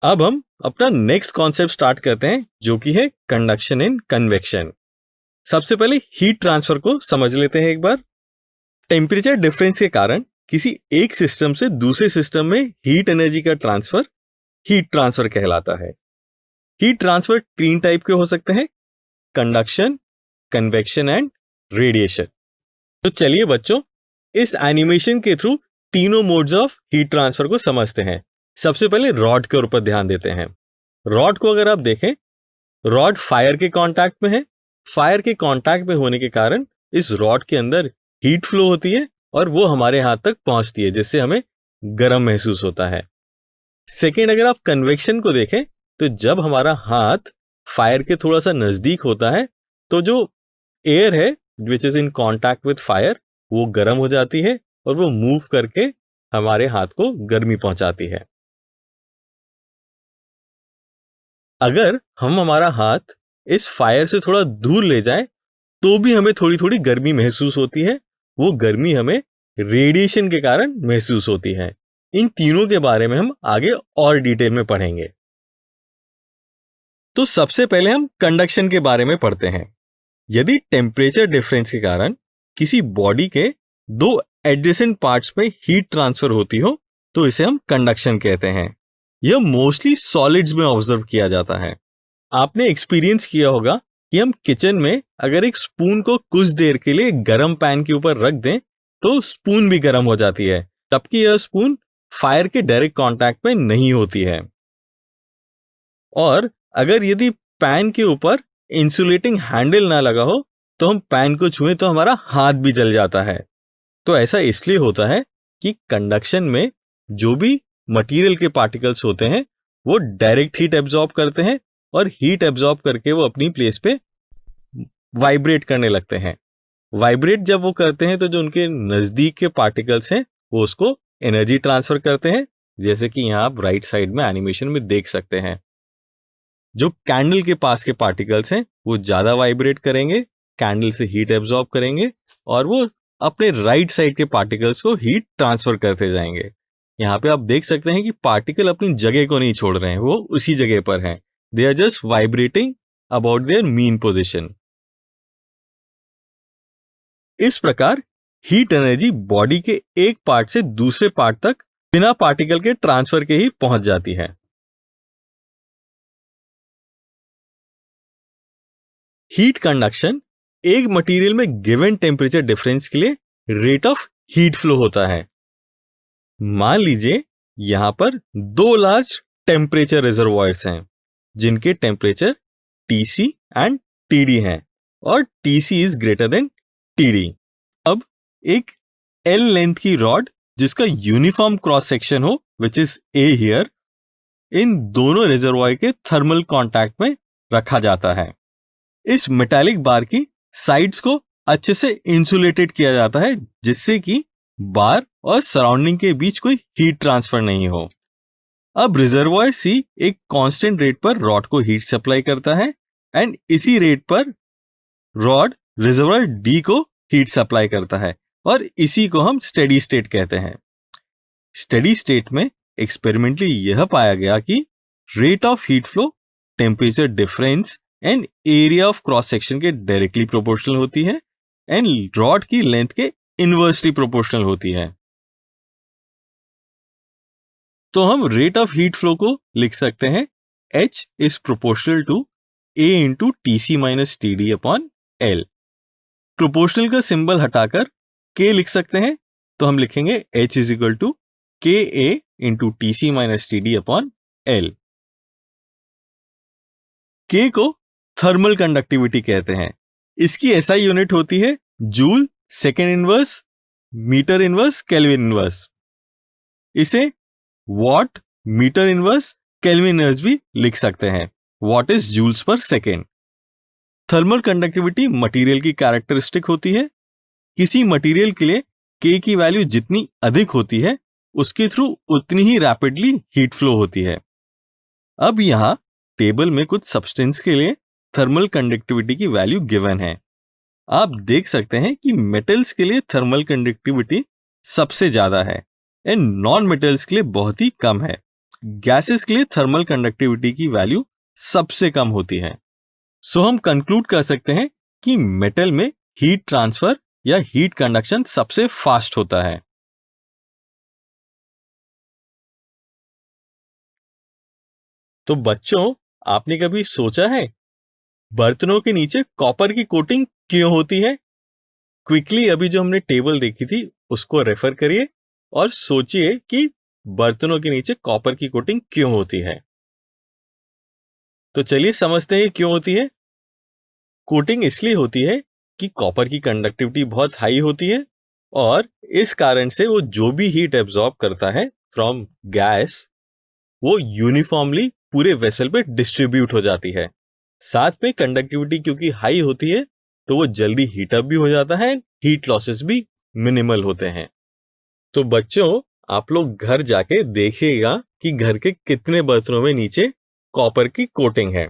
अब हम अपना नेक्स्ट कॉन्सेप्ट स्टार्ट करते हैं, जो कि है कंडक्शन इन कन्वेक्शन। सबसे पहले हीट ट्रांसफर को समझ लेते हैं एक बार। टेम्परेचर डिफरेंस के कारण किसी एक सिस्टम से दूसरे सिस्टम में हीट एनर्जी का ट्रांसफर हीट ट्रांसफर कहलाता है। हीट ट्रांसफर तीन टाइप के हो सकते हैं: कंडक्शन, कन्वेक्शन एंड रेडिएशन। तो चलिए बच्चों, इस एनिमेशन के थ्रू तीनों मोड्स ऑफ हीट ट्रांसफर को समझते हैं। सबसे पहले रॉड के ऊपर ध्यान देते हैं। रॉड को अगर आप देखें, रॉड फायर के कांटेक्ट में है। फायर के कांटेक्ट में होने के कारण इस रॉड के अंदर हीट फ्लो होती है और वो हमारे हाथ तक पहुंचती है, जिससे हमें गर्म महसूस होता है। सेकेंड, अगर आप कन्वेक्शन को देखें तो जब हमारा हाथ फायर के थोड़ा सा नजदीक होता है तो जो एयर है which is in contact with fire वो गर्म हो जाती है और वो मूव करके हमारे हाथ को गर्मी पहुंचाती है। अगर हम हमारा हाथ इस फायर से थोड़ा दूर ले जाएं तो भी हमें थोड़ी थोड़ी गर्मी महसूस होती है। वो गर्मी हमें रेडिएशन के कारण महसूस होती है। इन तीनों के बारे में हम आगे और डिटेल में पढ़ेंगे। तो सबसे पहले हम कंडक्शन के बारे में पढ़ते हैं। यदि टेम्परेचर डिफरेंस के कारण किसी बॉडी के दो एडजेसेंट पार्ट्स में हीट ट्रांसफर होती हो तो इसे हम कंडक्शन कहते हैं। यह मोस्टली सॉलिड्स में ऑब्जर्व किया जाता है। आपने एक्सपीरियंस किया होगा कि हम किचन में अगर एक स्पून को कुछ देर के लिए गर्म पैन के ऊपर रख दें तो स्पून भी गर्म हो जाती है, जबकि यह स्पून फायर के डायरेक्ट कांटेक्ट में नहीं होती है। और अगर यदि पैन के ऊपर इंसुलेटिंग हैंडल ना लगा हो तो हम पैन को छुएं तो हमारा हाथ भी जल जाता है। तो ऐसा इसलिए होता है कि कंडक्शन में जो भी मटेरियल के पार्टिकल्स होते हैं वो डायरेक्ट हीट एब्जॉर्ब करते हैं और हीट एब्जॉर्ब करके वो अपनी प्लेस पे वाइब्रेट करने लगते हैं। वाइब्रेट जब वो करते हैं तो जो उनके नजदीक के पार्टिकल्स हैं वो उसको एनर्जी ट्रांसफर करते हैं, जैसे कि यहां आप राइट साइड में एनिमेशन में देख सकते हैं। जो कैंडल के पास के पार्टिकल्स हैं वो ज्यादा वाइब्रेट करेंगे, कैंडल से हीट एब्जॉर्ब करेंगे और वो अपने राइट साइड के पार्टिकल्स को हीट ट्रांसफर करते जाएंगे। यहाँ पे आप देख सकते हैं कि पार्टिकल अपनी जगह को नहीं छोड़ रहे हैं, वो उसी जगह पर हैं। They are just vibrating about their mean position. इस प्रकार हीट एनर्जी बॉडी के एक पार्ट से दूसरे पार्ट तक बिना पार्टिकल के ट्रांसफर के ही पहुंच जाती है। हीट कंडक्शन एक मटेरियल में गिवन टेम्परेचर डिफरेंस के लिए रेट ऑफ हीट फ्लो होता है। मान लीजिए यहां पर दो लार्ज टेम्परेचर रिजर्वॉयर्स हैं जिनके टेम्परेचर Tc एंड Td हैं और Tc is greater than Td। अब एक L लेंथ की रॉड जिसका यूनिफॉर्म क्रॉस सेक्शन हो विच इज A हियर, इन दोनों रिजर्वॉयर के थर्मल कांटेक्ट में रखा जाता है। इस मेटालिक बार की साइड्स को अच्छे से इंसुलेटेड किया जाता है जिससे कि बार और सराउंडिंग के बीच कोई हीट ट्रांसफर नहीं हो। अब रिजर्वॉयर सी एक कांस्टेंट रेट पर रॉड को हीट सप्लाई करता है एंड इसी रेट पर रॉड रिजर्वॉयर डी को हीट सप्लाई करता है और इसी को हम स्टेडी स्टेट कहते हैं। स्टेडी स्टेट में एक्सपेरिमेंटली यह पाया गया कि rate of heat flow temperature difference and area of cross section के डायरेक्टली प्रोपोर्शनल होती है एंड रॉड की लेंथ के इनवर्सली प्रोपोर्शनल होती है। तो हम रेट ऑफ हीट फ्लो को लिख सकते हैं H is proportional to A into TC minus TD upon L। Proportional का सिंबल हटाकर K लिख सकते हैं तो हम लिखेंगे H is equal to KA into TC minus TD upon L। K को थर्मल कंडक्टिविटी कहते हैं। इसकी SI यूनिट होती है joule second inverse metre inverse kelvin inverse. इसे watt metre inverse kelvin inverse भी लिख सकते हैं। Watt is joules per second. Thermal conductivity material की कैरेक्टरिस्टिक होती है। किसी मटेरियल के लिए K की वैल्यू जितनी अधिक होती है उसके थ्रू उतनी ही रैपिडली हीट फ्लो होती है। अब यहां टेबल में कुछ सब्सटेंस के लिए थर्मल कंडक्टिविटी की वैल्यू गिवन है। आप देख सकते हैं कि मेटल्स के लिए थर्मल कंडक्टिविटी सबसे ज्यादा है एंड नॉन मेटल्स के लिए बहुत ही कम है। गैसेस के लिए थर्मल कंडक्टिविटी की वैल्यू सबसे कम होती है। सो हम कंक्लूड कर सकते हैं कि मेटल में हीट ट्रांसफर या हीट कंडक्शन सबसे फास्ट होता है। तो बच्चों, आपने कभी सोचा है बर्तनों के नीचे कॉपर की कोटिंग क्यों होती है? क्विकली अभी जो हमने टेबल देखी थी उसको रेफर करिए और सोचिए कि बर्तनों के नीचे कॉपर की कोटिंग क्यों होती है। तो चलिए समझते हैं क्यों होती है। कोटिंग इसलिए होती है कि कॉपर की कंडक्टिविटी बहुत हाई होती है और इस कारण से वो जो भी हीट एब्जॉर्ब करता है फ्रॉम गैस, वो यूनिफॉर्मली पूरे वेसल पे डिस्ट्रीब्यूट हो जाती है। साथ में कंडक्टिविटी क्योंकि हाई होती है तो वो जल्दी हीट अप भी हो जाता है, हीट लॉसेस भी मिनिमल होते हैं। तो बच्चों, आप लोग घर जाके देखिएगा कि घर के कितने बर्तनों में नीचे कॉपर की कोटिंग है।